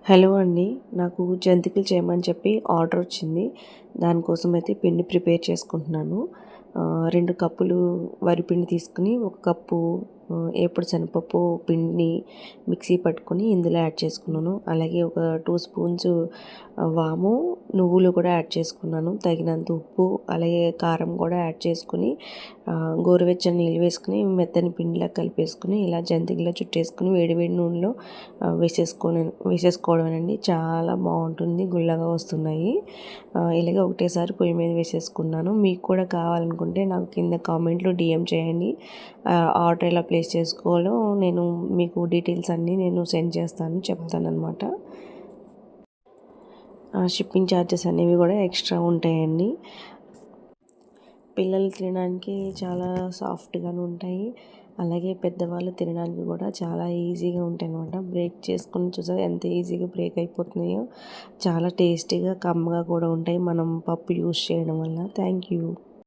Hello అండి. నాకు జంతికలు చేయమని చెప్పి ఆర్డర్ వచ్చింది. దానికోసం అయితే పిండి ప్రిపేర్ చేసుకుంటున్నాను. 2 కప్పులు వరిపిండి తీసుకొని, 1 కప్పు ఏపుడు శనగపప్పు పిండిని మిక్సీ పట్టుకొని ఇందులో యాడ్ చేసుకున్నాను. అలాగే ఒక 2 స్పూన్స్ వాము, నువ్వులు కూడా యాడ్ చేసుకున్నాను. తగినంత ఉప్పు, అలాగే కారం కూడా యాడ్ చేసుకొని గోరువెచ్చని నీళ్ళు వేసుకుని మెత్తని పిండిలా కలిపేసుకుని ఇలా జంతికలా చుట్టేసుకుని వేడి వేడి నూనెలో వేసేసుకోవడమేనండి. చాలా బాగుంటుంది, గుల్లగా వస్తున్నాయి. ఇలాగే ఒకటేసారి పొయ్యి మీద వేసేసుకున్నాను. మీకు కూడా కావాలనుకుంటే నాకు కింద కామెంట్లో DM చేయండి. ఆర్డర్ ఎలా ప్లేస్ చేసుకోవాలో నేను మీకు డీటెయిల్స్ అన్నీ నేను సెండ్ చేస్తాను, చెప్తానన్నమాట. షిప్పింగ్ ఛార్జెస్ అనేవి కూడా ఎక్స్ట్రా ఉంటాయండి. పిల్లలు తినడానికి చాలా సాఫ్ట్గాను ఉంటాయి. అలాగే పెద్దవాళ్ళు తినడానికి కూడా చాలా ఈజీగా ఉంటాయి అన్నమాట. బ్రేక్ చేసుకుని చూసారా ఎంత ఈజీగా బ్రేక్ అయిపోతున్నాయో. చాలా టేస్టీగా కమ్మగా కూడా ఉంటాయి మనం పప్పు యూస్ చేయడం వల్ల. Thank you.